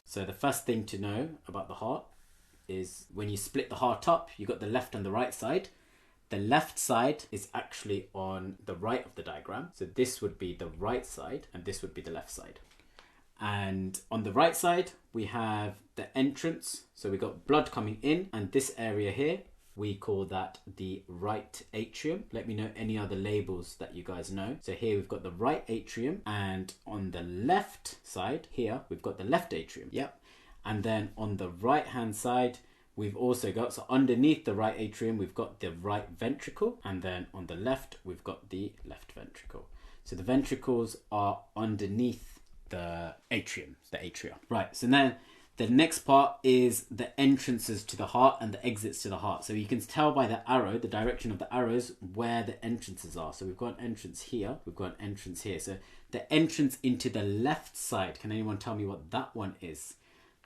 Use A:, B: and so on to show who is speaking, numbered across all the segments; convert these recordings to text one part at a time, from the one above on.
A: So the first thing to know about the heart is when you split the heart up, you got the left and the right side. The left side is actually on the right of the diagram. So this would be the right side and this would be the left side. And on the right side, we have the entrance. So we got blood coming in, and this area here, we call that the right atrium. Let me know any other labels that you guys know. So here we've got the right atrium, and on the left side here, we've got the left atrium. Yep. And then on the right hand side, we've also got, so underneath the right atrium, we've got the right ventricle. And then on the left, we've got the left ventricle. So the ventricles are underneath the atrium, the atria. Right, so then the next part is the entrances to the heart and the exits to the heart. So you can tell by the arrow, the direction of the arrows, where the entrances are. So we've got an entrance here, we've got an entrance here. So the entrance into the left side, can anyone tell me what that one is?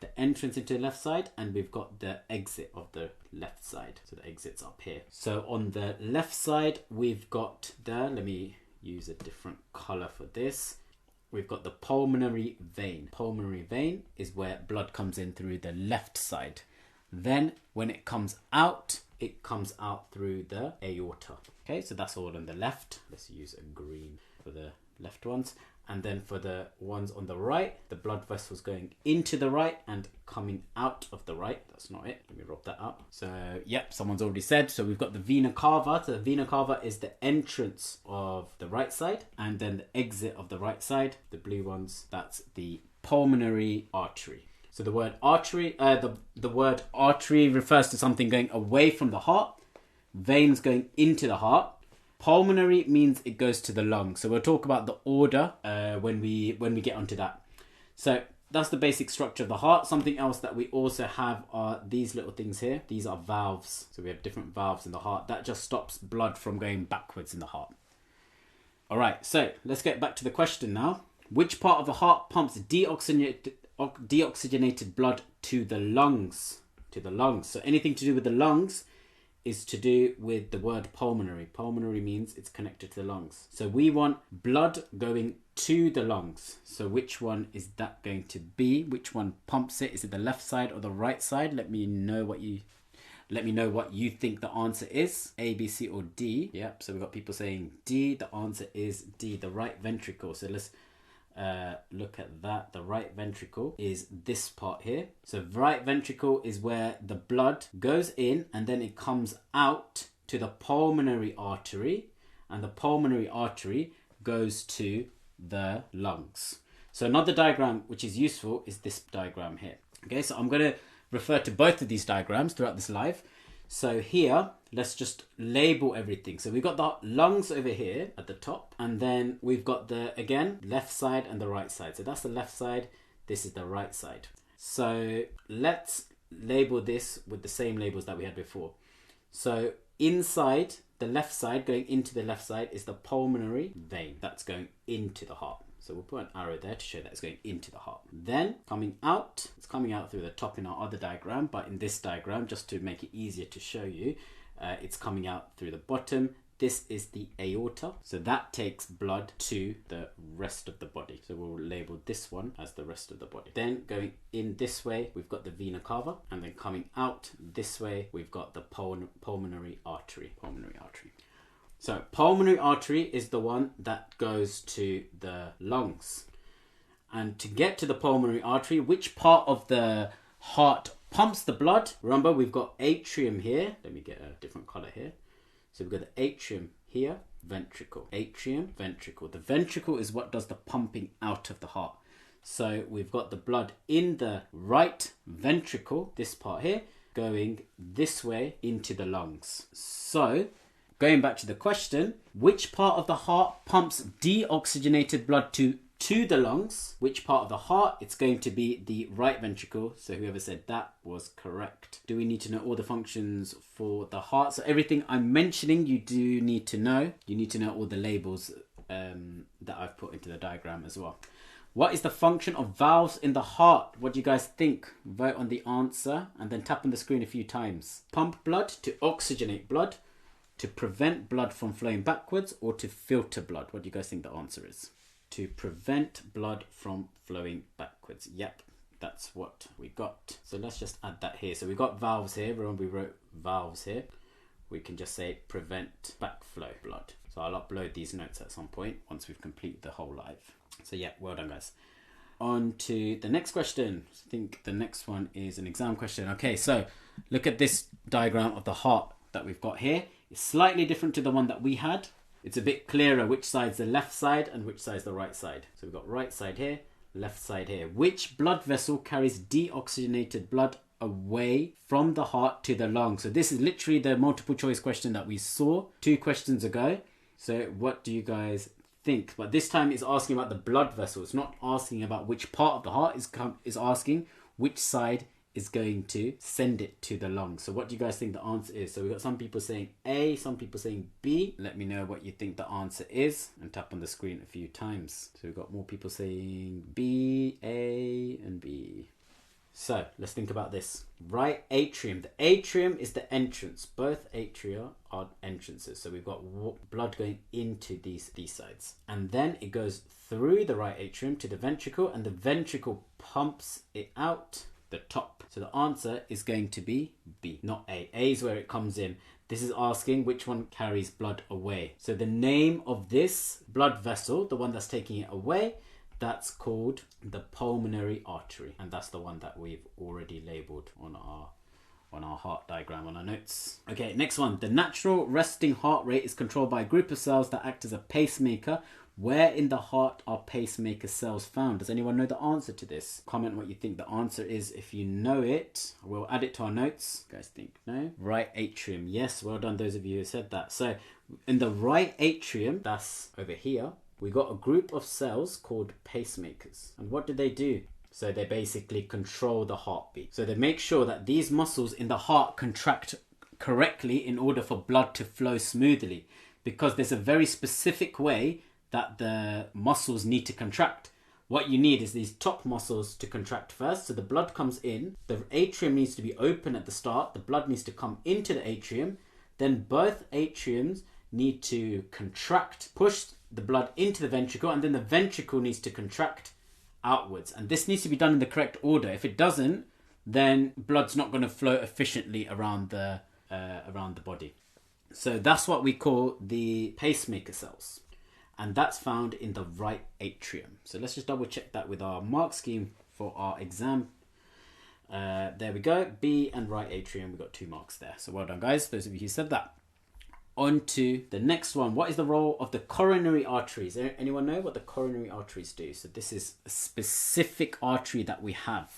A: The entrance into the left side, and we've got the exit of the left side. So the exit's up here. So on the left side, we've got let me use a different color for this. We've got the pulmonary vein. Pulmonary vein is where blood comes in through the left side. Then when it comes out through the aorta. Okay, so that's all on the left. Let's use a green for the left ones. And then for the ones on the right, the blood vessels going into the right and coming out of the right. That's not it. Let me rub that up. So, yep, someone's already said. So we've got the vena cava. So the vena cava is the entrance of the right side, and then the exit of the right side. The blue ones, that's the pulmonary artery. So the word artery, the word artery refers to something going away from the heart. Veins going into the heart. Pulmonary means it goes to the lungs. So we'll talk about the order when we get onto that. So that's the basic structure of the heart. Something else that we also have are these little things here. These are valves. So we have different valves in the heart. That just stops blood from going backwards in the heart. All right, so let's get back to the question now. Which part of the heart pumps deoxygenated blood to the lungs? To the lungs. So anything to do with the lungs is to do with the word pulmonary. Pulmonary means it's connected to the lungs. So we want blood going to the lungs. So which one is that going to be? Which one pumps it? Is it the left side or the right side? Let me know what you think the answer is. A, B, C, or D. Yep, so we've got people saying D. The answer is D, the right ventricle. So let's look at that. The right ventricle is this part here. So right ventricle is where the blood goes in and then it comes out to the pulmonary artery, and the pulmonary artery goes to the lungs. So another diagram which is useful is this diagram here. Okay, so I'm going to refer to both of these diagrams throughout this live. So here, let's just label everything. So we've got the lungs over here at the top, and then we've got the, again, left side and the right side. So that's the left side, this is the right side. So let's label this with the same labels that we had before. So inside the left side, going into the left side, is the pulmonary vein that's going into the heart. So we'll put an arrow there to show that it's going into the heart. Then coming out, it's coming out through the top in our other diagram, but in this diagram, just to make it easier to show you, it's coming out through the bottom. This is the aorta. So that takes blood to the rest of the body. So we'll label this one as the rest of the body. Then going in this way, we've got the vena cava, and then coming out this way, we've got the pulmonary artery. So pulmonary artery is the one that goes to the lungs. And to get to the pulmonary artery, which part of the heart pumps the blood? Remember, we've got atrium here. Let me get a different color here. So we've got the atrium here, ventricle. Atrium, ventricle. The ventricle is what does the pumping out of the heart. So we've got the blood in the right ventricle, this part here, going this way into the lungs. So going back to the question, which part of the heart pumps deoxygenated blood to the lungs? Which part of the heart? It's going to be the right ventricle. So whoever said that was correct. Do we need to know all the functions for the heart? So everything I'm mentioning, you do need to know. You need to know all the labels that I've put into the diagram as well. What is the function of valves in the heart? What do you guys think? Vote on the answer and then tap on the screen a few times. Pump blood, to oxygenate blood, to prevent blood from flowing backwards, or to filter blood. What do you guys think the answer is? to prevent blood from flowing backwards. Yep, that's what we got. So let's just add that here. So we got valves here. Remember we wrote valves here. We can just say prevent backflow blood. So I'll upload these notes at some point once we've completed the whole live. So yeah, well done guys. On to the next question. I think the next one is an exam question. Okay, so look at this diagram of the heart that we've got here. It's slightly different to the one that we had. It's a bit clearer which side's the left side and which side's the right side. So we've got right side here, left side here. Which blood vessel carries deoxygenated blood away from the heart to the lung? So this is literally the multiple choice question that we saw 2 questions ago. So what do you guys think? But this time it's asking about the blood vessel. It's not asking about which part of the heart, is asking which side is going to send it to the lung. So what do you guys think the answer is? So we've got some people saying A, some people saying B. Let me know what you think the answer is and tap on the screen a few times. So we've got more people saying B, A and B. So let's think about this. Right atrium. The atrium is the entrance. Both atria are entrances. So we've got blood going into these sides. And then it goes through the right atrium to the ventricle, and the ventricle pumps it out the top. So the answer is going to be B, not A. A is where it comes in. This is asking which one carries blood away. So the name of this blood vessel, the one that's taking it away, that's called the pulmonary artery. And that's the one that we've already labeled on our heart diagram on our notes. Okay, next one. The natural resting heart rate is controlled by a group of cells that act as a pacemaker. Where in the heart are pacemaker cells found? Does anyone know the answer to this? Comment what you think the answer is if you know it. We'll add it to our notes. You guys think no? Right atrium. Yes, well done those of you who said that. So in the right atrium, that's over here, we got a group of cells called pacemakers. And what do? So they basically control the heartbeat. So they make sure that these muscles in the heart contract correctly in order for blood to flow smoothly. Because there's a very specific way that the muscles need to contract. What you need is these top muscles to contract first. So the blood comes in, the atrium needs to be open at the start, the blood needs to come into the atrium, then both atriums need to contract, push the blood into the ventricle, and then the ventricle needs to contract outwards. And this needs to be done in the correct order. If it doesn't, then blood's not going to flow efficiently around the body. So that's what we call the pacemaker cells. And that's found in the right atrium. So let's just double check that with our mark scheme for our exam. There we go. B and right atrium. We got 2 marks there. So well done, guys. Those of you who said that. On to the next one. What is the role of the coronary arteries? Anyone know what the coronary arteries do? So this is a specific artery that we have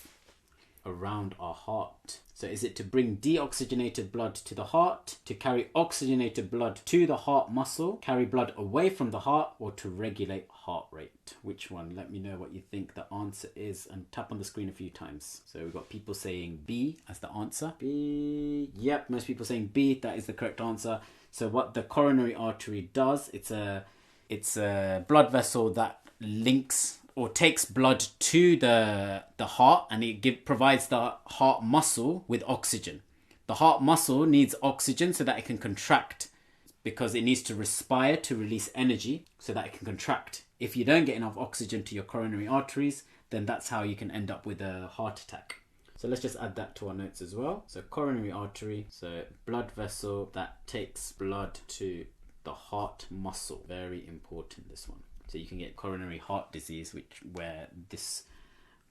A: around our heart. So is it to bring deoxygenated blood to the heart, to carry oxygenated blood to the heart muscle, carry blood away from the heart, or to regulate heart rate? Which one? Let me know what you think the answer is and tap on the screen a few times. So we've got people saying B as the answer. B. Yep, most people saying B. That is the correct answer. So what the coronary artery does, it's a blood vessel that links or takes blood to the heart, and it provides the heart muscle with oxygen. The heart muscle needs oxygen so that it can contract, because it needs to respire to release energy so that it can contract. If you don't get enough oxygen to your coronary arteries, then that's how you can end up with a heart attack. So let's just add that to our notes as well. So coronary artery, so blood vessel that takes blood to the heart muscle. Very important, this one. So you can get coronary heart disease, where this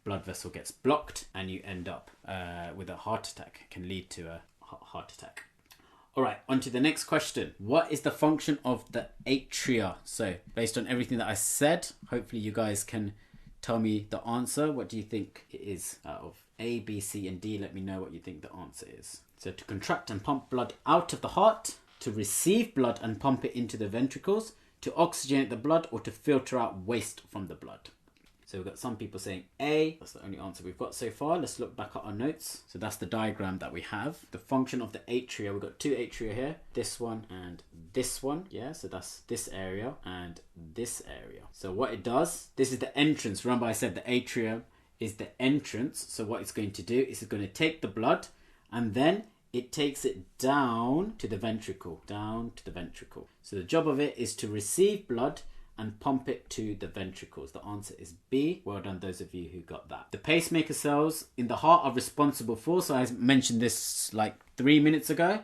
A: blood vessel gets blocked and you end up with a heart attack. It can lead to a heart attack. All right, on to the next question. What is the function of the atria? So based on everything that I said, hopefully you guys can tell me the answer. What do you think it is out of A, B, C and D? Let me know what you think the answer is. So to contract and pump blood out of the heart, to receive blood and pump it into the ventricles, to oxygenate the blood, or to filter out waste from the blood. So we've got some people saying A. That's the only answer we've got so far. Let's look back at our notes. So that's the diagram that we have. The function of the atria, we've got 2 atria here. This one and this one. Yeah, so that's this area and this area. So what it does, this is the entrance. Remember I said the atrium is the entrance. So what it's going to do is it's going to take the blood and then it takes it down to the ventricle, So the job of it is to receive blood and pump it to the ventricles. The answer is B. Well done, those of you who got that. The pacemaker cells in the heart are responsible for, so I mentioned this like 3 minutes ago.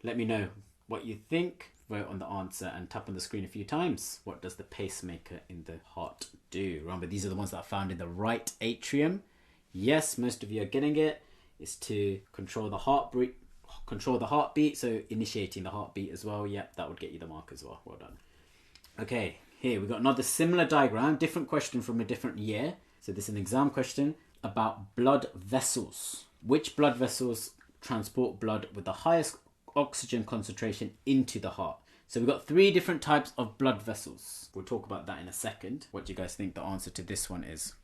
A: Let me know what you think. Vote on the answer and tap on the screen a few times. What does the pacemaker in the heart do? Remember, these are the ones that are found in the right atrium. Yes, most of you are getting it. It's to control the heartbeat. So initiating the heartbeat as well. Yep, that would get you the mark as well. Well done. Okay, here we've got another similar diagram, different question from a different year. So this is an exam question about blood vessels. Which blood vessels transport blood with the highest oxygen concentration into the heart? So we've got 3 different types of blood vessels. We'll talk about that in a second. What do you guys think the answer to this one is?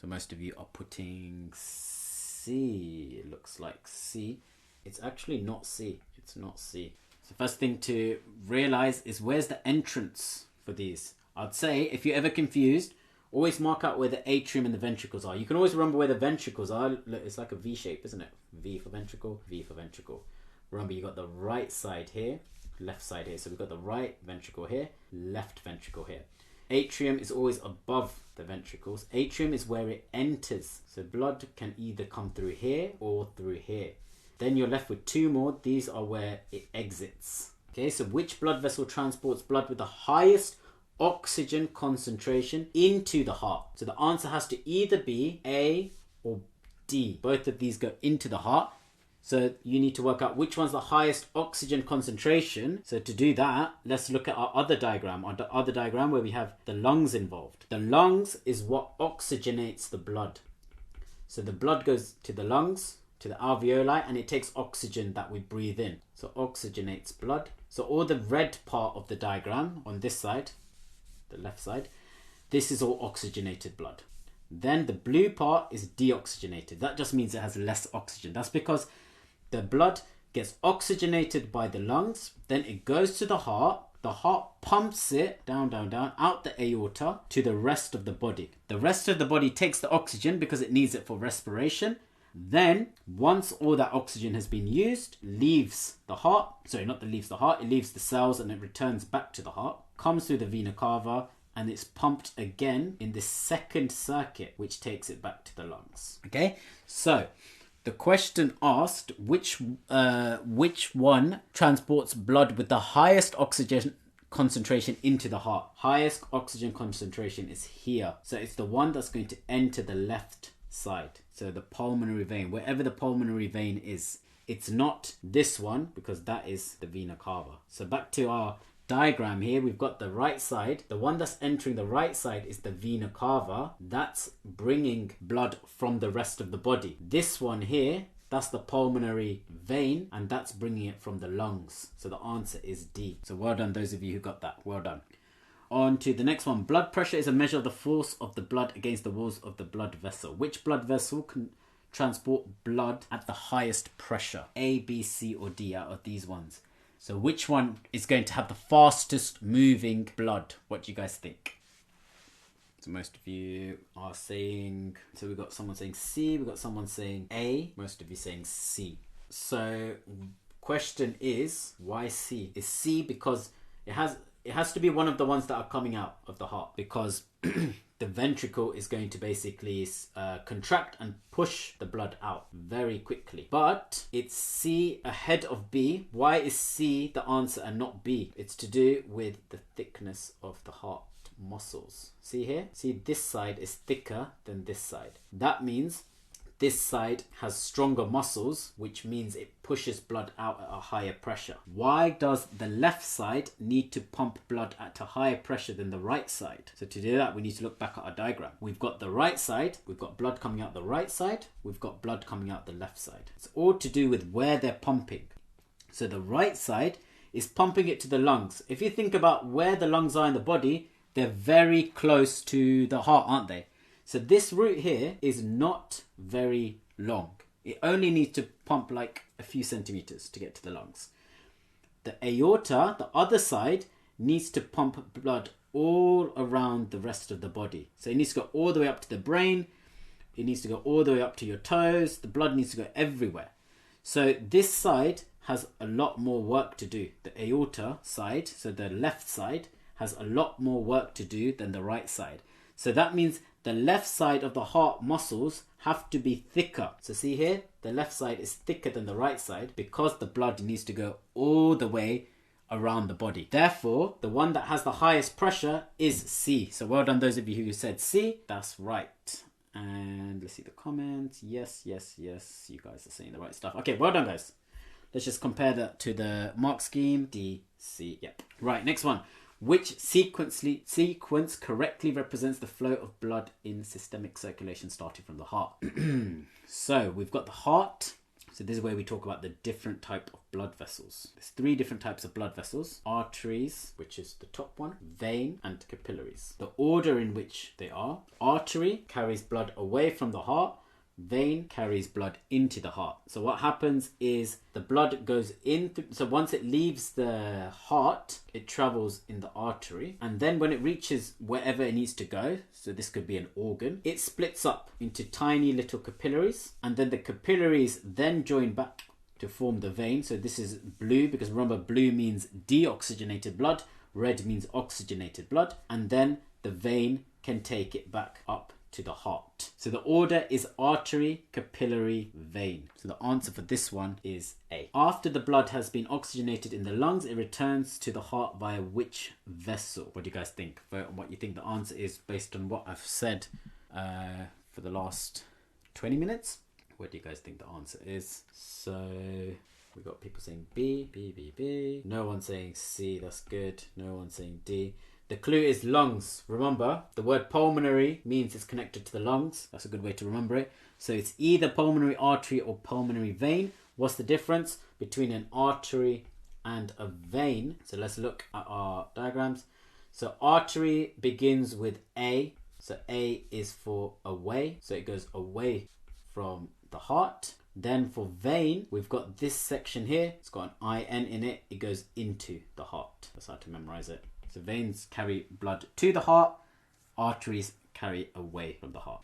A: So most of you are putting C. It looks like C. It's actually not C. It's not C. So first thing to realize is where's the entrance for these? I'd say if you're ever confused, always mark out where the atrium and the ventricles are. You can always remember where the ventricles are. It's like a V shape, isn't it? V for ventricle, V for ventricle. Remember, you got the right side here, left side here. So we've got the right ventricle here, left ventricle here. Atrium is always above the ventricles. Atrium is where it enters. So blood can either come through here or through here. Then you're left with 2 more. These are where it exits. Okay, so which blood vessel transports blood with the highest oxygen concentration into the heart? So the answer has to either be A or D. Both of these go into the heart. So you need to work out which one's the highest oxygen concentration. So to do that, let's look at our other diagram. Our other diagram where we have the lungs involved. The lungs is what oxygenates the blood. So the blood goes to the lungs, to the alveoli, and it takes oxygen that we breathe in. So oxygenates blood. So all the red part of the diagram on this side, the left side, this is all oxygenated blood. Then the blue part is deoxygenated. That just means it has less oxygen. That's because the blood gets oxygenated by the lungs, then it goes to the heart. The heart pumps it down, out the aorta to the rest of the body. The rest of the body takes the oxygen because it needs it for respiration. Then, once all that oxygen has been used, leaves the heart. Sorry, not that leaves the heart, it leaves the cells and it returns back to the heart, comes through the vena cava, and it's pumped again in the second circuit, which takes it back to the lungs. Okay, so the question asked which one transports blood with the highest oxygen concentration into the heart. Highest oxygen concentration is here. So it's the one that's going to enter the left side. So the pulmonary vein, wherever the pulmonary vein is, it's not this one because that is the vena cava. So back to our diagram here, we've got the right side. The one that's entering the right side is the vena cava. That's bringing blood from the rest of the body. This one here, that's the pulmonary vein, and that's bringing it from the lungs. So the answer is D. So well done, those of you who got that. Well done. On to the next one. Blood pressure is a measure of the force of the blood against the walls of the blood vessel. Which blood vessel can transport blood at the highest pressure? A, B, C, or D out of these ones. So which one is going to have the fastest moving blood? What do you guys think? So most of you are saying, so we've got someone saying C, we've got someone saying A, most of you saying C. So question is, why C? Is C because it has to be one of the ones that are coming out of the heart, because the ventricle is going to basically contract and push the blood out very quickly. But it's C ahead of B. Why is C the answer and not B? It's to do with the thickness of the heart muscles. See here? See, this side is thicker than this side. That means this side has stronger muscles, which means it pushes blood out at a higher pressure. Why does the left side need to pump blood at a higher pressure than the right side? So to do that, we need to look back at our diagram. We've got the right side, we've got blood coming out the right side, we've got blood coming out the left side. It's all to do with where they're pumping. So the right side is pumping it to the lungs. If you think about where the lungs are in the body, they're very close to the heart, aren't they? So this route here is not very long. It only needs to pump like a few centimeters to get to the lungs. The aorta, the other side, needs to pump blood all around the rest of the body. So it needs to go all the way up to the brain. It needs to go all the way up to your toes. The blood needs to go everywhere. So this side has a lot more work to do. The aorta side, so the left side, has a lot more work to do than the right side. So that means the left side of the heart muscles have to be thicker. So see here, the left side is thicker than the right side because the blood needs to go all the way around the body. Therefore, the one that has the highest pressure is C. So well done those of you who said C. That's right. And let's see the comments. Yes, yes, yes. You guys are saying the right stuff. Okay, well done, guys. Let's just compare that to the mark scheme. D, C. Yep. Right, next one. Which sequence correctly represents the flow of blood in systemic circulation starting from the heart? So we've got the heart. So this is where we talk about the different type of blood vessels. There's 3 different types of blood vessels. Arteries, which is the top one, vein, and capillaries. The order in which they are: artery carries blood away from the heart, vein carries blood into the heart. So what happens is the blood goes in, so once it leaves the heart, it travels in the artery, and then when it reaches wherever it needs to go, so this could be an organ, it splits up into tiny little capillaries, and then the capillaries then join back to form the vein. So this is blue, because remember, blue means deoxygenated blood, red means oxygenated blood, and then the vein can take it back up to the heart. So the order is artery, capillary, vein. So the answer for this one is A. After the blood has been oxygenated in the lungs, it returns to the heart via which vessel? What do you guys think? Vote on what you think the answer is based on what I've said for the last 20 minutes. What do you guys think the answer is? So we got people saying B, B, B, B. No one saying C, that's good. No one saying D. The clue is lungs. Remember, the word pulmonary means it's connected to the lungs. That's a good way to remember it. So it's either pulmonary artery or pulmonary vein. What's the difference between an artery and a vein? So let's look at our diagrams. So artery begins with A. So A is for away. So it goes away from the heart. Then for vein, we've got this section here. It's got an IN in it. It goes into the heart. That's how to memorize it. So veins carry blood to the heart, arteries carry away from the heart.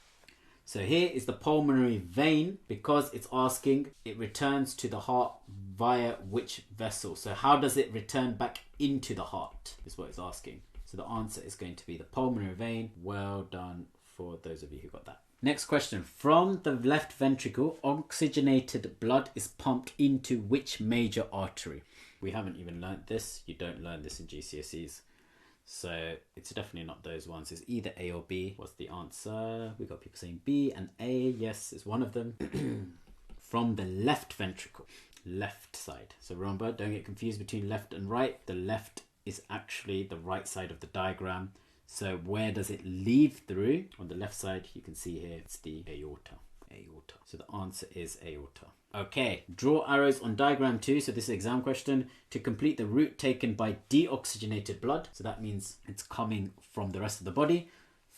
A: So here is the pulmonary vein, because it's asking it returns to the heart via which vessel. So how does it return back into the heart is what it's asking. So the answer is going to be the pulmonary vein. Well done for those of you who got that. Next question. From the left ventricle, oxygenated blood is pumped into which major artery? We haven't even learnt this. You don't learn this in GCSEs. So it's definitely not those ones. It's either A or B. What's the answer? We got people saying B and A. Yes, it's one of them. From the left ventricle, left side. So remember, don't get confused between left and right. The left is actually the right side of the diagram. So where does it leave through? On the left side, you can see here, it's the aorta. Aorta. So the answer is aorta. Okay, draw arrows on diagram 2. So this is an exam question. To complete the route taken by deoxygenated blood. So that means it's coming from the rest of the body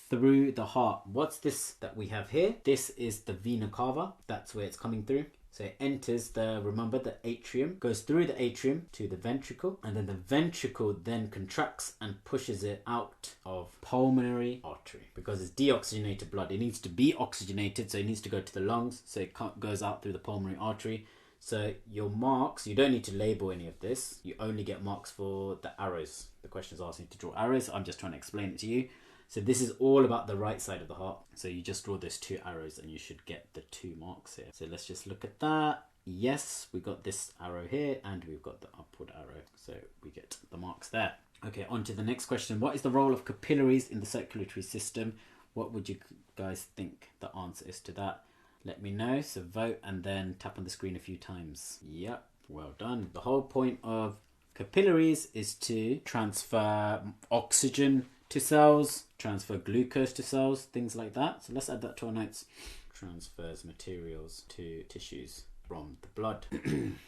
A: through the heart. What's this that we have here? This is the vena cava. That's where it's coming through. So it enters remember the atrium, goes through the atrium to the ventricle, and then the ventricle then contracts and pushes it out of pulmonary artery. Because it's deoxygenated blood, it needs to be oxygenated, so it needs to go to the lungs, so it goes out through the pulmonary artery. So your marks, you don't need to label any of this, you only get marks for the arrows. The question is asking you to draw arrows, I'm just trying to explain it to you. So this is all about the right side of the heart. So you just draw those 2 arrows and you should get the 2 marks here. So let's just look at that. Yes, we got this arrow here and we've got the upward arrow. So we get the marks there. Okay, on to the next question. What is the role of capillaries in the circulatory system? What would you guys think the answer is to that? Let me know. So vote and then tap on the screen a few times. Yep, well done. The whole point of capillaries is to transfer oxygen to cells, transfer glucose to cells, things like that. So let's add that to our notes. Transfers materials to tissues from the blood.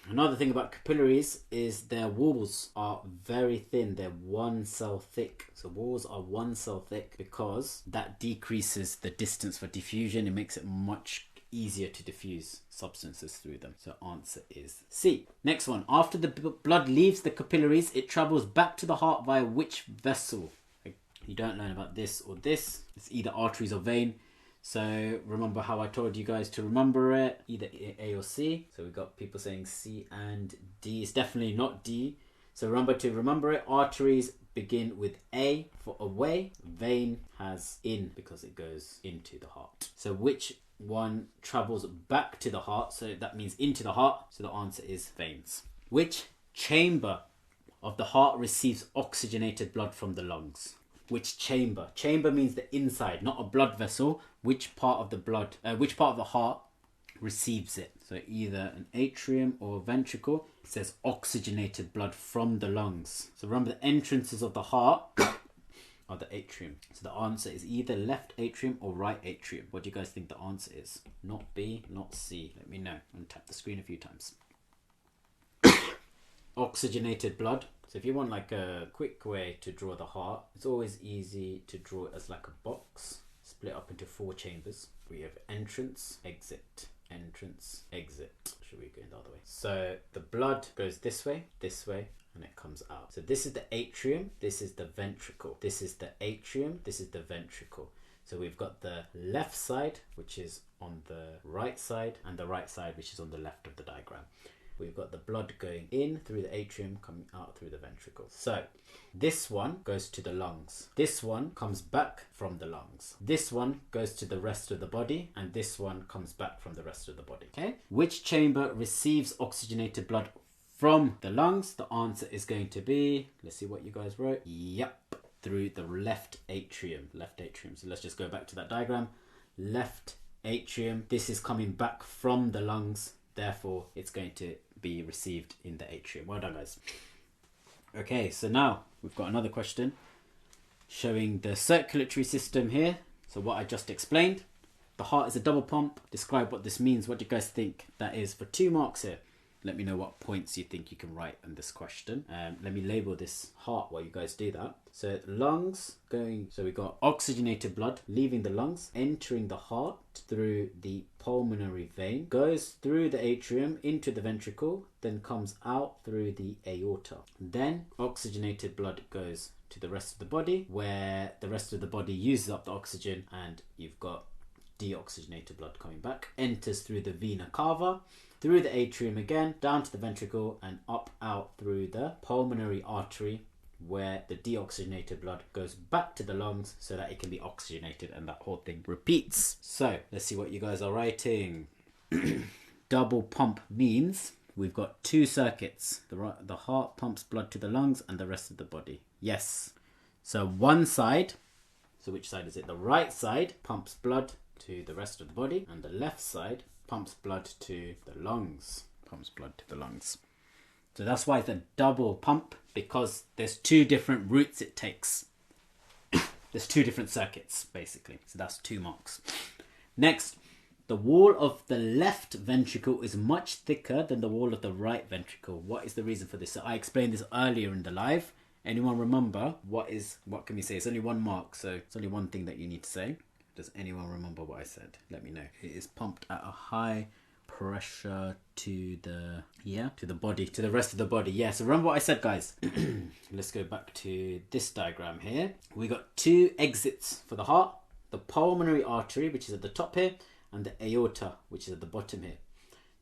A: Another thing about capillaries is their walls are very thin. They're 1 cell thick. So walls are 1 cell thick because that decreases the distance for diffusion. It makes it much easier to diffuse substances through them. So answer is C. Next one. After the blood leaves the capillaries, it travels back to the heart via which vessel? You don't learn about this or this. It's either arteries or vein. So remember how I told you guys to remember it, either A or C. So we've got people saying C and D. It's definitely not D. So remember to remember it. Arteries begin with A for away. Vein has in because it goes into the heart. So which one travels back to the heart? So that means into the heart. So the answer is veins. Which chamber of the heart receives oxygenated blood from the lungs? Which chamber? Chamber means the inside, not a blood vessel. Which part of the blood, which part of the heart receives it? So either an atrium or ventricle. It says oxygenated blood from the lungs. So remember, the entrances of the heart are the atrium. So the answer is either left atrium or right atrium. What do you guys think the answer is? Not B, not C. Let me know. I'm gonna tap the screen a few times. Oxygenated blood. So if you want like a quick way to draw the heart, it's always easy to draw it as like a box split up into 4 chambers. We have entrance, exit, entrance, exit. Should we go in the other way? So the blood goes this way, and it comes out. So this is the atrium, this is the ventricle. This is the atrium, this is the ventricle. So we've got the left side, which is on the right side, and the right side, which is on the left of the diagram. We've got the blood going in through the atrium, coming out through the ventricle. So this one goes to the lungs. This one comes back from the lungs. This one goes to the rest of the body, and this one comes back from the rest of the body. Okay. Which chamber receives oxygenated blood from the lungs? The answer is going to be, let's see what you guys wrote. Yep, through the left atrium. Left atrium. So let's just go back to that diagram. Left atrium. This is coming back from the lungs. Therefore, it's going to be received in the atrium. Well done, guys. Okay, so now we've got another question showing the circulatory system here. So what I just explained. The heart is a double pump. Describe what this means. What do you guys think that is for 2 marks here? Let me know what points you think you can write on this question. Let me label this heart while you guys do that. So lungs going, so we got oxygenated blood leaving the lungs, entering the heart through the pulmonary vein, goes through the atrium into the ventricle, then comes out through the aorta. Then oxygenated blood goes to the rest of the body, where the rest of the body uses up the oxygen, and you've got deoxygenated blood coming back, enters through the vena cava, through the atrium again, down to the ventricle, and up out through the pulmonary artery, where the deoxygenated blood goes back to the lungs so that it can be oxygenated, and that whole thing repeats. So let's see what you guys are writing. Double pump means we've got 2 circuits. The heart pumps blood to the lungs and the rest of the body. Yes. So one side, so which side is it? The right side pumps blood to the rest of the body, and the left side pumps blood to the lungs. Pumps blood to the lungs. So that's why it's a double pump, because there's 2 different routes it takes. There's 2 different circuits, basically. So that's 2 marks. Next, the wall of the left ventricle is much thicker than the wall of the right ventricle. What is the reason for this? So I explained this earlier in the live. Anyone remember what can we say? It's only 1 mark, so it's only one thing that you need to say. Does anyone remember what I said? Let me know. It is pumped at a high pressure to the body, to the rest of the body. Yeah, so remember what I said, guys. Let's go back to this diagram here. We got 2 exits for the heart. The pulmonary artery, which is at the top here, and the aorta, which is at the bottom here.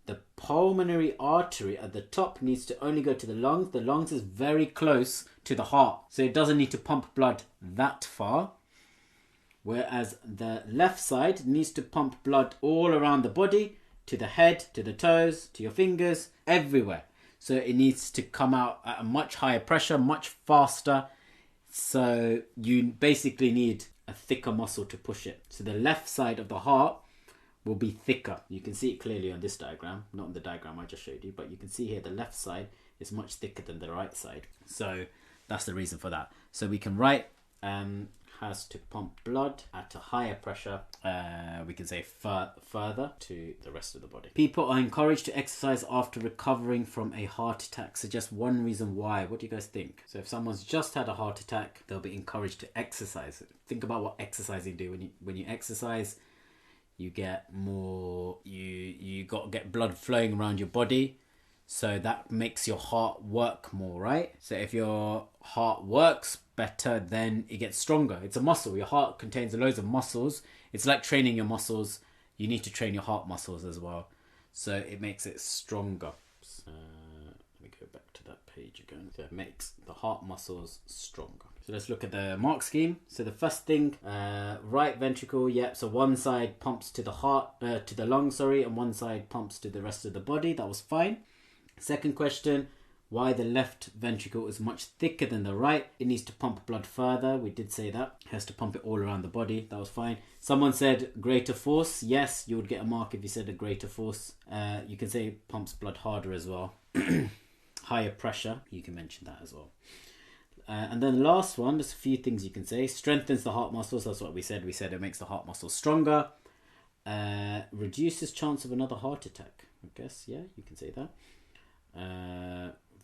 A: The pulmonary artery at the top needs to only go to the lungs. The lungs is very close to the heart, so it doesn't need to pump blood that far. Whereas the left side needs to pump blood all around the body, to the head, to the toes, to your fingers, everywhere. So it needs to come out at a much higher pressure, much faster. So you basically need a thicker muscle to push it. So the left side of the heart will be thicker. You can see it clearly on this diagram, not on the diagram I just showed you, but you can see here the left side is much thicker than the right side. So that's the reason for that. So we can write has to pump blood at a higher pressure, we can say further to the rest of the body. People are encouraged to exercise after recovering from a heart attack. Suggest one reason why. What do you guys think? So if someone's just had a heart attack, they'll be encouraged to exercise. Think about what exercising do. When you exercise, you get more, you got to get blood flowing around your body. So that makes your heart work more, right? So if your heart works better, then it gets stronger. It's a muscle. Your heart contains loads of muscles. It's like training your muscles. You need to train your heart muscles as well. So it makes it stronger. So let me go go back to that page again. So it makes the heart muscles stronger. So let's look at the mark scheme. So the first thing, right ventricle, yep. So one side pumps to the heart, to the lung, sorry, and one side pumps to the rest of the body. That was fine. Second question, why the left ventricle is much thicker than the right. It needs to pump blood further. We did say that. It has to pump it all around the body. That was fine. Someone said greater force. Yes, you would get a mark if you said a greater force. You can say it pumps blood harder as well. Higher pressure, you can mention that as well. And then the last one, there's a few things you can say. Strengthens the heart muscles. That's what we said. We said it makes the heart muscles stronger. Reduces chance of another heart attack. I guess, yeah, you can say that.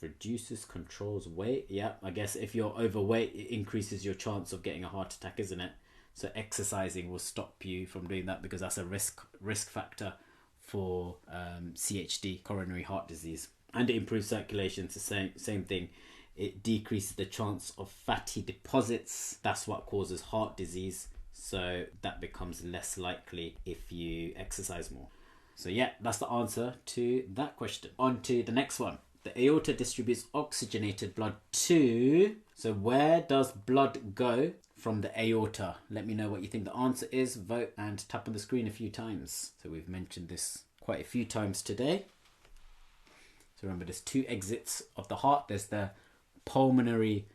A: Reduces, controls weight. Yeah, I guess if you're overweight, it increases your chance of getting a heart attack, isn't it? So exercising will stop you from doing that because that's a risk factor for CHD, coronary heart disease. And it improves circulation. It's the same thing. It decreases the chance of fatty deposits. That's what causes heart disease. So that becomes less likely if you exercise more. So yeah, that's the answer to that question. On to the next one. The aorta distributes oxygenated blood to... So where does blood go from the aorta? Let me know what you think the answer is. Vote and tap on the screen a few times. So we've mentioned this quite a few times today. So remember, there's two exits of the heart. There's the pulmonary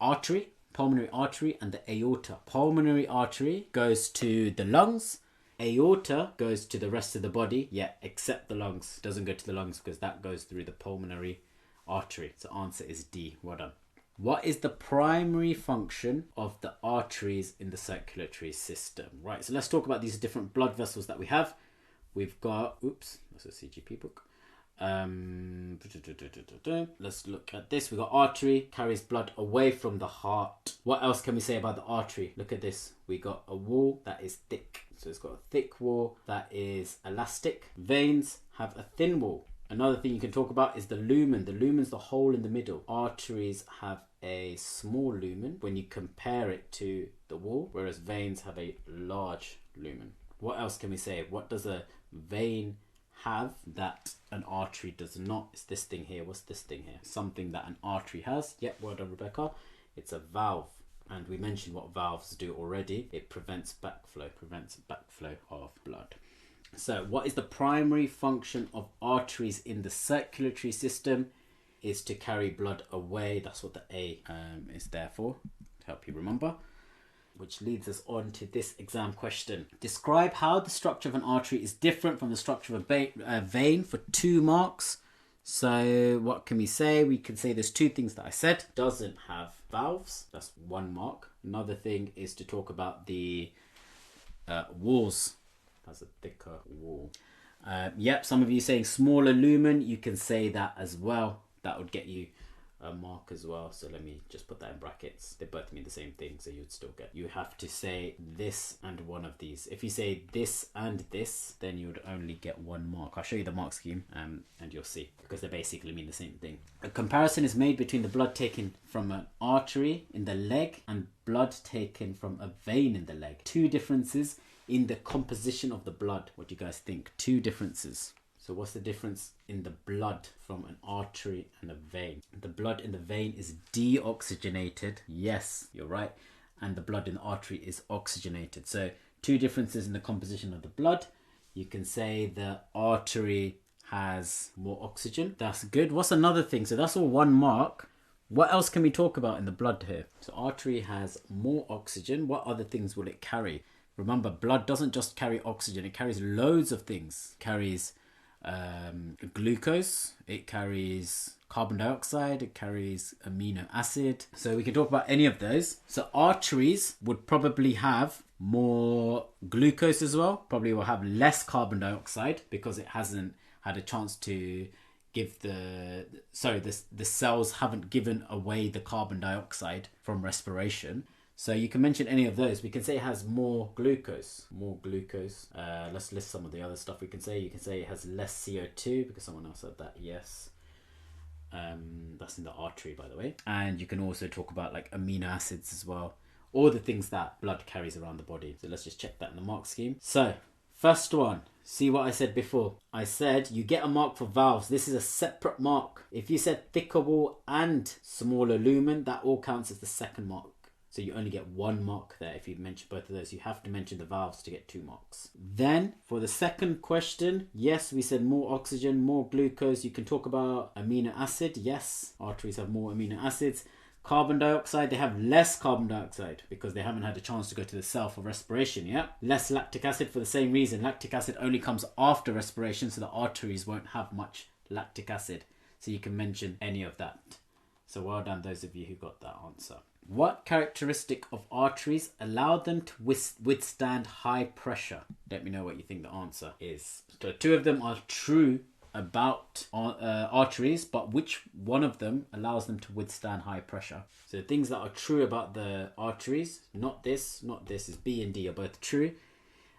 A: artery and the aorta. Pulmonary artery goes to the lungs. Aorta goes to the rest of the body, yeah, except the lungs. Doesn't go to the lungs because that goes through the pulmonary artery. So answer is D. Well done. What is the primary function of the arteries in the circulatory system? Right, so let's talk about these different blood vessels that we have. We've got, oops, that's a CGP book. Let's look at this. We've got artery, carries blood away from the heart. What else can we say about the artery? Look at this. We got a wall that is thick. So it's got a thick wall that is elastic. Veins have a thin wall. Another thing you can talk about is the lumen. The lumen's the hole in the middle. Arteries have a small lumen when you compare it to the wall, whereas veins have a large lumen. What else can we say? What does a vein have that an artery does not? It's this thing here. What's this thing here? Something that an artery has. Yep, well done, Rebecca. It's a valve. And we mentioned what valves do already. It prevents backflow of blood. So what is the primary function of arteries in the circulatory system? Is to carry blood away. That's what the A is there for, to help you remember. Which leads us on to this exam question. Describe how the structure of an artery is different from the structure of a vein for 2 marks. So what can we say? We can say there's 2 things that I said. Doesn't have valves. That's 1 mark. Another thing is to talk about the walls. Has a thicker wall. Yep, some of you saying smaller lumen. You can say that as well. That would get you a mark as well. So let me just put that in brackets. They both mean the same thing, so you'd still get. You have to say this and one of these. If you say this and this, then you would only get 1 mark. I'll show you the mark scheme and you'll see, because they basically mean the same thing. A comparison is made between the blood taken from an artery in the leg and blood taken from a vein in the leg. 2 differences in the composition of the blood. What do you guys think? 2 differences. So what's the difference in the blood from an artery and a vein? The blood in the vein is deoxygenated. Yes, you're right. And the blood in the artery is oxygenated. So 2 differences in the composition of the blood. You can say the artery has more oxygen. That's good. What's another thing? So that's all 1 mark. What else can we talk about in the blood here? So artery has more oxygen. What other things will it carry? Remember, blood doesn't just carry oxygen. It carries loads of things. It carries glucose, it carries carbon dioxide, it carries amino acid. So we can talk about any of those. So arteries would probably have more glucose as well. Probably will have less carbon dioxide because it hasn't had a chance to give the cells haven't given away the carbon dioxide from respiration. So you can mention any of those. We can say it has more glucose. Let's list some of the other stuff we can say. You can say it has less CO2 because someone else said that. Yes. That's in the artery, by the way. And you can also talk about like amino acids as well. All the things that blood carries around the body. So let's just check that in the mark scheme. So first one, See what I said before? I said you get a mark for valves. This is a separate mark. If you said thicker wall and smaller lumen, that all counts as the second mark. So you only get 1 mark there if you mention both of those. You have to mention the valves to get 2 marks. Then for the second question, yes, we said more oxygen, more glucose. You can talk about amino acid. Yes, arteries have more amino acids. Carbon dioxide, they have less carbon dioxide because they haven't had a chance to go to the cell for respiration, yeah? Less lactic acid for the same reason. Lactic acid only comes after respiration, so the arteries won't have much lactic acid. So you can mention any of that. So well done those of you who got that answer. What characteristic of arteries allow them to withstand high pressure? Let me know what you think the answer is. So 2 of them are true about arteries, but which one of them allows them to withstand high pressure? So things that are true about the arteries, not this is B and D are both true.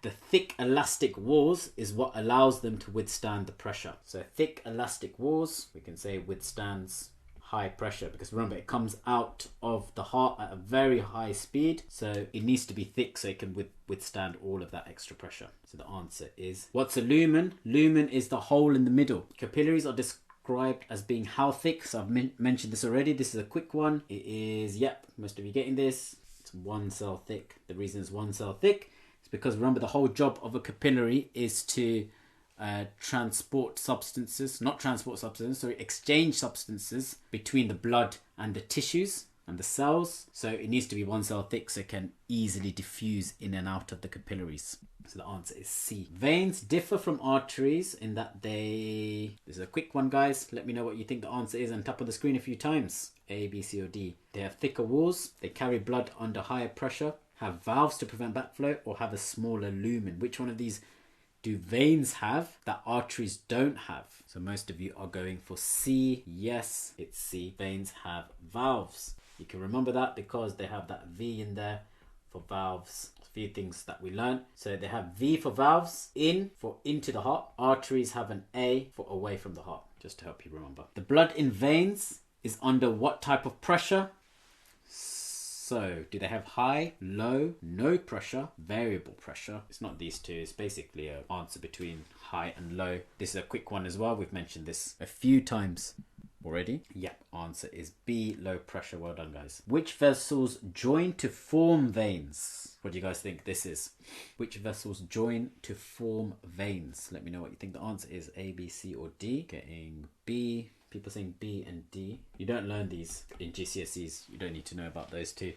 A: The thick elastic walls is what allows them to withstand the pressure. So thick elastic walls, we can say withstands high pressure, because remember it comes out of the heart at a very high speed, so it needs to be thick so it can withstand all of that extra pressure. So the answer is, what's a lumen? Lumen is the hole in the middle. Capillaries are described as being how thick? So I've mentioned this already. This is a quick one. It is, yep, most of you getting this. It's 1 cell thick. The reason it's 1 cell thick is because remember the whole job of a capillary is to exchange substances between the blood and the tissues and the cells. So it needs to be 1 cell thick so it can easily diffuse in and out of the capillaries. So the answer is C. Veins differ from arteries in that this is a quick one, guys. Let me know what you think the answer is and tap on the screen a few times. A, B, C or D. They have thicker walls, they carry blood under higher pressure, have valves to prevent backflow, or have a smaller lumen. Which one of these do veins have that arteries don't have? So most of you are going for C. Yes, it's C. Veins have valves. You can remember that because they have that V in there for valves. A few things that we learned. So they have V for valves, in for into the heart. Arteries have an A for away from the heart, just to help you remember. The blood in veins is under what type of pressure? So, do they have high, low, no pressure, variable pressure? It's not these two. It's basically an answer between high and low. This is a quick one as well. We've mentioned this a few times already. Yep, answer is B, low pressure. Well done, guys. Which vessels join to form veins? What do you guys think this is? Which vessels join to form veins? Let me know what you think the answer is. A, B, C or D. Getting B. People saying B and D. You don't learn these in GCSEs. You don't need to know about those two.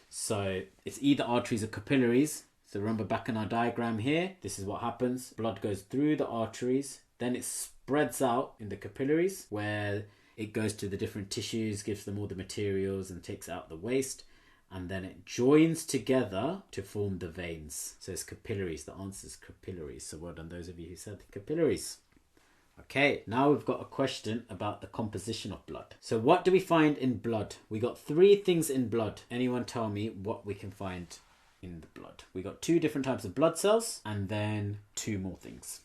A: So it's either arteries or capillaries. So remember back in our diagram here, this is what happens. Blood goes through the arteries, then it spreads out in the capillaries where it goes to the different tissues, gives them all the materials and takes out the waste. And then it joins together to form the veins. So it's capillaries. The answer is capillaries. So well done those of you who said capillaries. Okay, now we've got a question about the composition of blood. So what do we find in blood? We got 3 things in blood. Anyone tell me what we can find in the blood? We got 2 different types of blood cells and then 2 more things.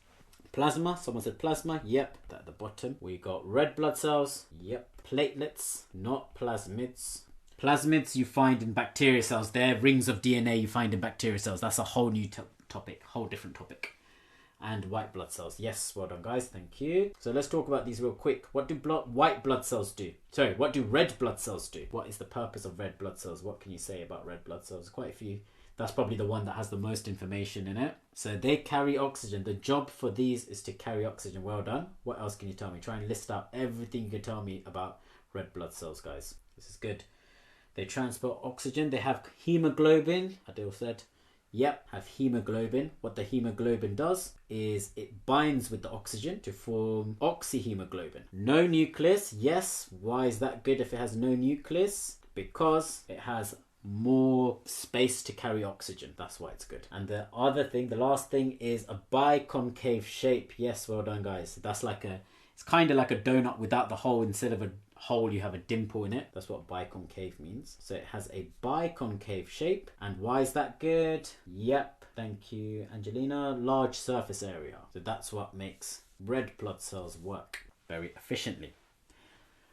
A: Plasma, someone said plasma, yep, at the bottom. We got red blood cells, yep. Platelets, not plasmids. Plasmids you find in bacteria cells. They're rings of DNA you find in bacteria cells. That's a whole new topic, whole different topic. And white blood cells. Yes, well done, guys. Thank you. So let's talk about these real quick. What do white blood cells do? Sorry, what do red blood cells do? What is the purpose of red blood cells? What can you say about red blood cells? Quite a few. That's probably the one that has the most information in it. So they carry oxygen. The job for these is to carry oxygen. Well done. What else can you tell me? Try and list out everything you can tell me about red blood cells, guys. This is good. They transport oxygen. They have hemoglobin. Adil said. Yep, have hemoglobin. What the hemoglobin does is it binds with the oxygen to form oxyhemoglobin. No nucleus. Yes, why is that good if it has no nucleus? Because it has more space to carry oxygen. That's why it's good. And the other thing, the last thing is a biconcave shape. Yes, well done, guys. That's like it's kind of like a donut without the hole. Instead of a hole you have a dimple in it. That's what biconcave means. So it has a biconcave shape. And why is that good? Yep, thank you, Angelina. Large surface area. So that's what makes red blood cells work very efficiently.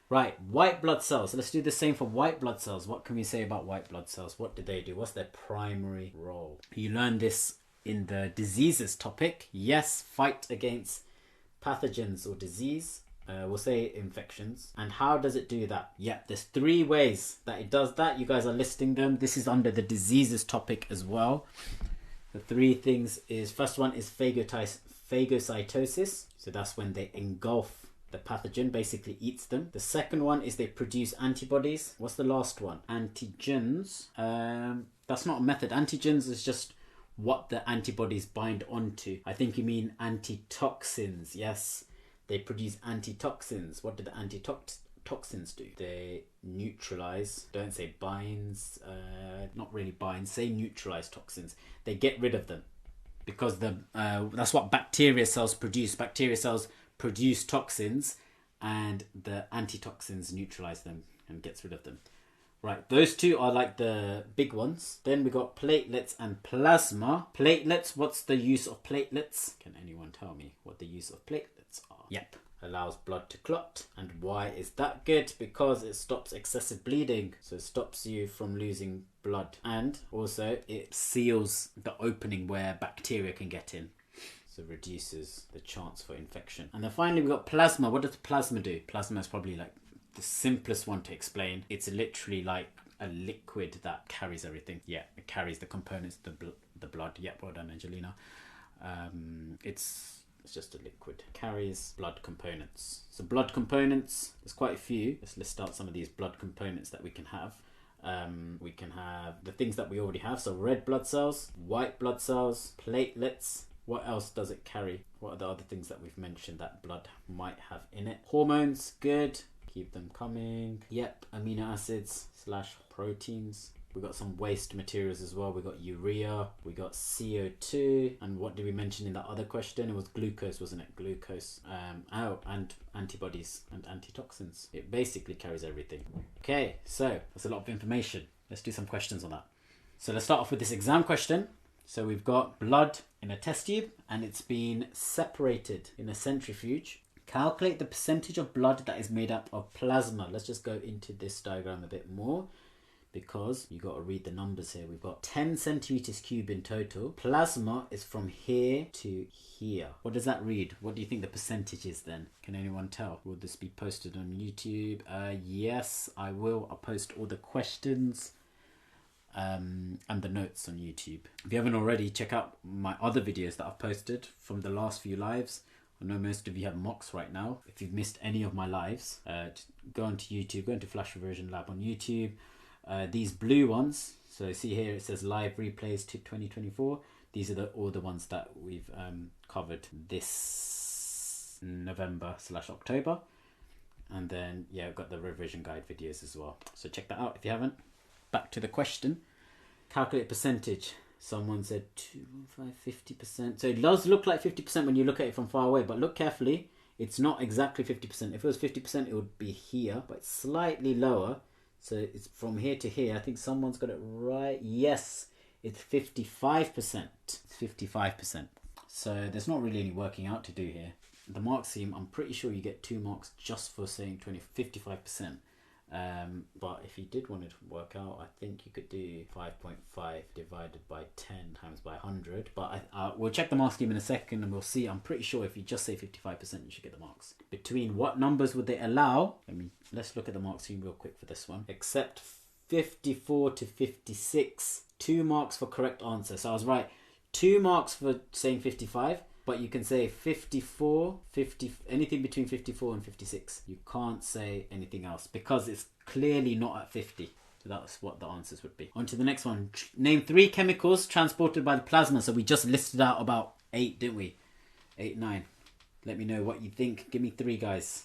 A: Right, white blood cells. Let's do the same for white blood cells. What can we say about white blood cells? What do they do? What's their primary role? You learned this in the diseases topic. Yes, fight against pathogens or disease. We'll say infections. And how does it do that? Yeah, there's 3 ways that it does that. You guys are listing them. This is under the diseases topic as well. The 3 things is, first one is phagocytosis. So that's when they engulf the pathogen, basically eats them. The second one is they produce antibodies. What's the last one? Antigens. That's not a method. Antigens is just what the antibodies bind onto. I think you mean antitoxins. Yes, they produce antitoxins. What do the antitoxins do? They neutralize. Don't say binds. Not really binds. Say neutralize toxins. They get rid of them because that's what bacteria cells produce. Bacteria cells produce toxins, and the antitoxins neutralize them and gets rid of them. Right, those 2 are like the big ones. Then we got platelets and plasma. Platelets, what's the use of platelets? Can anyone tell me what the use of platelets are? Yep, allows blood to clot. And why is that good? Because it stops excessive bleeding. So it stops you from losing blood. And also it seals the opening where bacteria can get in. So reduces the chance for infection. And then finally we got plasma. What does plasma do? Plasma is probably like the simplest one to explain. It's literally like a liquid that carries everything. Yeah, it carries the components, the blood. Yeah, well done, Angelina. It's just a liquid. Carries blood components. So blood components, there's quite a few. Let's list out some of these blood components that we can have. We can have the things that we already have. So red blood cells, white blood cells, platelets. What else does it carry? What are the other things that we've mentioned that blood might have in it? Hormones, good. Keep them coming. Yep, amino acids / proteins. We got some waste materials as well. We got urea, we got CO2, and what did we mention in that other question? It was glucose, wasn't it? Glucose. And antibodies and antitoxins. It basically carries everything. Okay, so that's a lot of information. Let's do some questions on that. So let's start off with this exam question. So we've got blood in a test tube and it's been separated in a centrifuge. Calculate the percentage of blood that is made up of plasma. Let's just go into this diagram a bit more because you got to read the numbers here. We've got 10 centimeters cubed in total. Plasma is from here to here. What does that read? What do you think the percentage is then? Can anyone tell? Will this be posted on YouTube? Yes, I will. I'll post all the questions and the notes on YouTube. If you haven't already, check out my other videos that I've posted from the last few lives. I know most of you have mocks right now. If you've missed any of my lives, go onto YouTube, go into Flash Reversion Lab on YouTube. These blue ones, so see here it says live replays to 2024. These are all the ones that we've covered this November / October. And then, yeah, I've got the revision guide videos as well. So check that out if you haven't. Back to the question. Calculate percentage. Someone said 50%. So it does look like 50% when you look at it from far away, but look carefully. It's not exactly 50%. If it was 50%, it would be here, but it's slightly lower. So it's from here to here. I think someone's got it right. Yes, it's 55%. It's 55%. So there's not really any working out to do here. The mark scheme, I'm pretty sure you get 2 marks just for saying 55%. But if you did want to work out, I think you could do 5.5 divided by 10 times by 100. But we'll check the mark scheme in a second and we'll see. I'm pretty sure if you just say 55%, you should get the marks. Between what numbers would they allow? Let's look at the mark scheme real quick for this one. Except 54 to 56. 2 marks for correct answer. So I was right. 2 marks for saying 55. But you can say 54, 50, anything between 54 and 56. You can't say anything else because it's clearly not at 50. So that's what the answers would be. On to the next one. Name 3 chemicals transported by the plasma. So we just listed out about 8, didn't we? 8, 9. Let me know what you think. Give me 3, guys.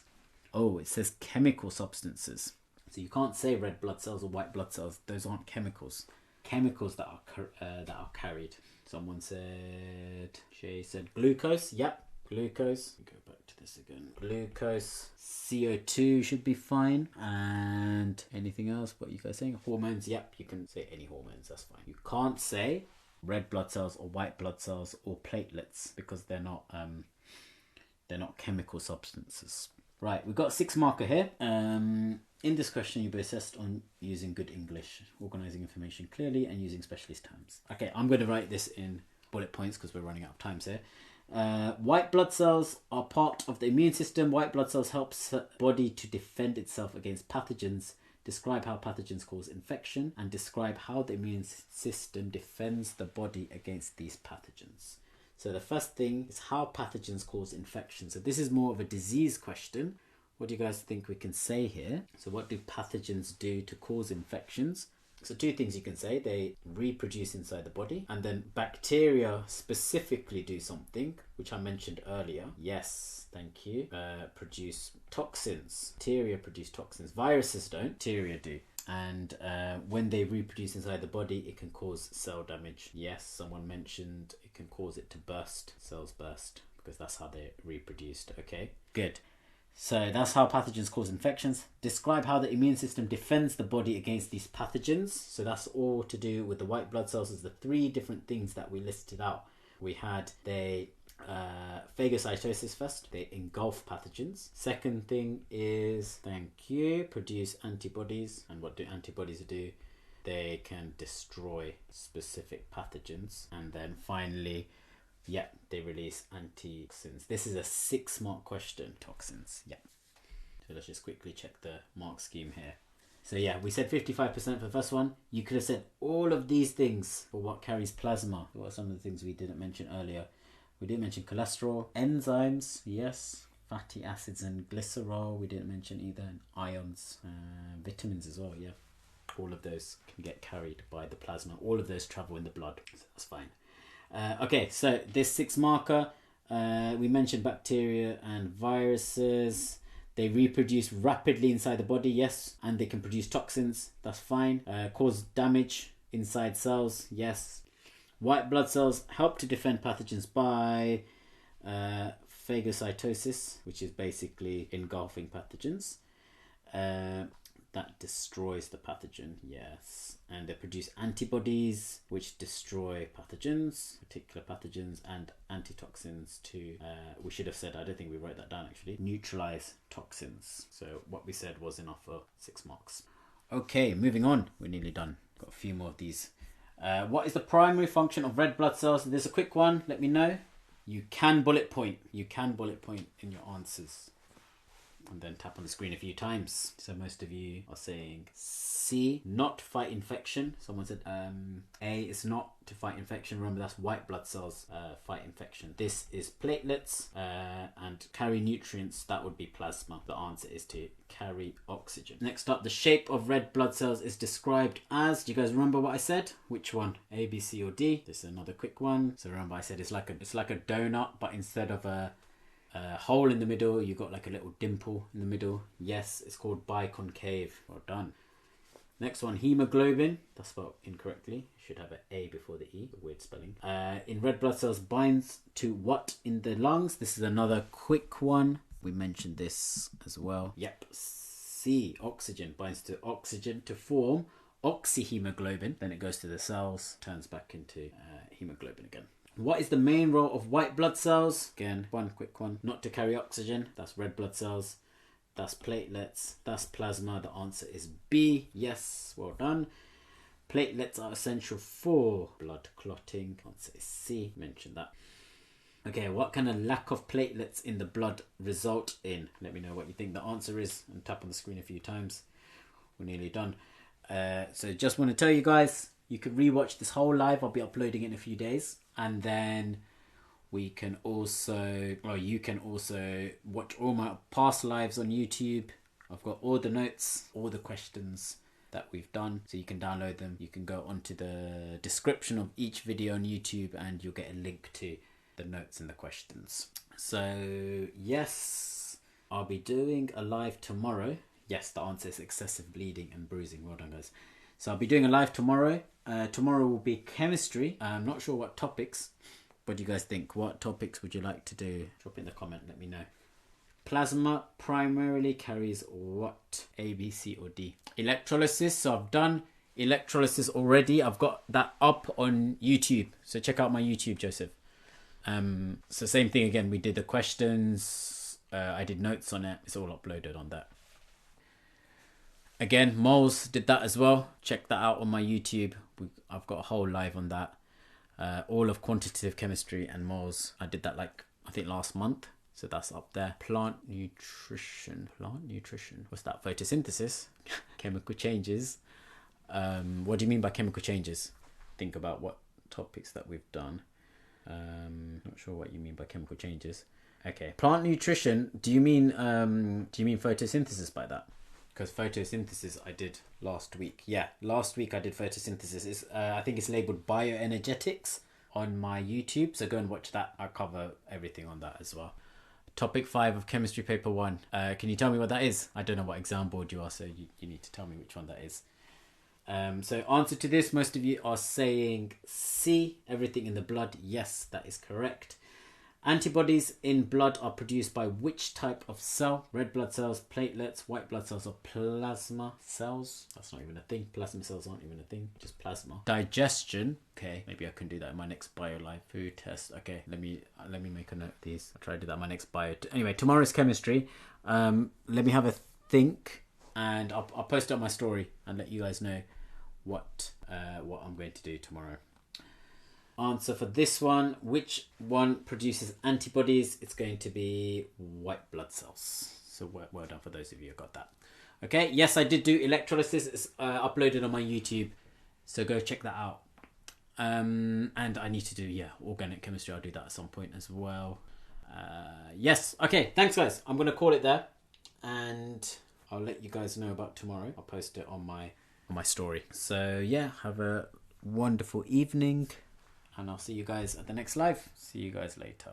A: Oh, it says chemical substances. So you can't say red blood cells or white blood cells. Those aren't chemicals. Chemicals that are carried. Someone said, Shay said glucose. Yep, glucose. Go back to this again. Glucose, CO2 should be fine. And anything else? What are you guys saying? Hormones. Yep, you can say any hormones. That's fine. You can't say red blood cells or white blood cells or platelets because they're not chemical substances. Right, we've got 6 marker here. In this question, you'll be assessed on using good English, organising information clearly and using specialist terms. Okay, I'm going to write this in bullet points because we're running out of time here. White blood cells are part of the immune system. White blood cells help the body to defend itself against pathogens. Describe how pathogens cause infection and describe how the immune system defends the body against these pathogens. So the first thing is how pathogens cause infection. So this is more of a disease question. What do you guys think we can say here? So what do pathogens do to cause infections? So two things you can say. They reproduce inside the body, and then bacteria specifically do something, which I mentioned earlier. Yes, thank you. Produce toxins. Bacteria produce toxins. Viruses don't. Bacteria do. And when they reproduce inside the body, it can cause cell damage. Yes, someone mentioned it can cause it to burst. Cells burst because that's how they're reproduced. Okay, good. So that's how pathogens cause infections. Describe how the immune system defends the body against these pathogens. So that's all to do with the white blood cells. Is the three different things that we listed out. We had the phagocytosis first. They engulf pathogens. Second thing is, thank you, produce antibodies. And what do antibodies do? They can destroy specific pathogens. And then finally, yeah, they release antitoxins. This is a 6-mark question. Toxins, yeah. So let's just quickly check the mark scheme here. So yeah, we said 55% for the first one. You could have said all of these things for what carries plasma. What are some of the things we didn't mention earlier? We didn't mention cholesterol, enzymes, yes, fatty acids and glycerol. We didn't mention either, and ions, vitamins as well, yeah. All of those can get carried by the plasma. All of those travel in the blood, so that's fine. Okay, so this 6-marker, we mentioned bacteria and viruses. They reproduce rapidly inside the body, yes, and they can produce toxins, that's fine. Cause damage inside cells, yes. White blood cells help to defend pathogens by phagocytosis, which is basically engulfing pathogens. That destroys the pathogen, yes. And they produce antibodies, which destroy pathogens, particular pathogens, and antitoxins to, we should have said, I don't think we wrote that down actually, neutralize toxins. So what we said was enough for 6 marks. Okay, moving on. We're nearly done. Got a few more of these. What is the primary function of red blood cells? There's a quick one. Let me know. You can bullet point. You can bullet point in your answers. And then tap on the screen a few times. So most of you are saying C, not fight infection. Someone said A is not to fight infection. Remember, that's white blood cells fight infection. This is platelets and carry nutrients. That would be plasma. The answer is to carry oxygen. Next up, the shape of red blood cells is described as, do you guys remember what I said? Which one? A, B, C, or D? This is another quick one. So remember I said it's like a donut, but instead of a hole in the middle, you got like a little dimple in the middle. Yes, it's called biconcave. Well done. Next one, hemoglobin. That's spelled incorrectly. Should have an A before the E. Weird spelling. In red blood cells, binds to what in the lungs? This is another quick one. We mentioned this as well. Yep. C, oxygen. Binds to oxygen to form oxyhemoglobin. Then it goes to the cells, turns back into hemoglobin again. What is the main role of white blood cells? Again, one quick one. Not to carry oxygen. That's red blood cells. That's platelets. That's plasma. The answer is B. Yes, well done. Platelets are essential for blood clotting. Answer is C. Mentioned that. Okay, what can a lack of platelets in the blood result in? Let me know what you think the answer is and tap on the screen a few times. We're nearly done. So just want to tell you guys, you can rewatch this whole live. I'll be uploading it in a few days. And then we can also, or you can also watch all my past lives on YouTube. I've got all the notes, all the questions that we've done, so you can download them. You can go onto the description of each video on YouTube and you'll get a link to the notes and the questions. So yes, I'll be doing a live tomorrow. Yes, the answer is excessive bleeding and bruising. Well done, guys. So I'll be doing a live tomorrow. Tomorrow will be chemistry. I'm not sure what topics. What do you guys think? What topics would you like to do? Drop in the comment, let me know. Plasma primarily carries what? A, B, C, or D? Electrolysis. So I've done electrolysis already. I've got that up on YouTube. So check out my YouTube, Joseph. So same thing again. We did the questions. I did notes on it. It's all uploaded on that. Again, moles did that as well. Check that out on my YouTube. I've got a whole live on that. All of quantitative chemistry and moles, I did that like, I think last month. So that's up there. Plant nutrition. What's that? Photosynthesis. Chemical changes. What do you mean by chemical changes? Think about what topics that we've done. Not sure what you mean by chemical changes. Okay. Plant nutrition. Do you mean photosynthesis by that? Because photosynthesis I did last week. Yeah, last week I did photosynthesis. I think it's labeled bioenergetics on my YouTube. So go and watch that. I cover everything on that as well. Topic 5 of chemistry paper 1. Can you tell me what that is? I don't know what exam board you are, so you need to tell me which one that is. So answer to this, most of you are saying C, everything in the blood. Yes, that is correct. Antibodies in blood are produced by which type of cell? Red blood cells, platelets, white blood cells, or plasma cells? That's not even a thing. Plasma cells aren't even a thing, just plasma. Digestion. Okay, maybe I can do that in my next BioLife food test. Okay, let me make a note of these. I'll try to do that in my next bio. Anyway, tomorrow's chemistry. Let me have a think, and I'll post it on my story and let you guys know what I'm going to do tomorrow. Answer for this one, which one produces antibodies? It's going to be white blood cells. So well done for those of you who got that. Okay, yes, I did do electrolysis. It's uploaded on my YouTube, so go check that out. And I need to do organic chemistry. I'll do that at some point as well. Yes, okay, thanks guys. I'm gonna call it there, and I'll let you guys know about tomorrow. I'll post it on my story. So yeah, have a wonderful evening. And I'll see you guys at the next live. See you guys later.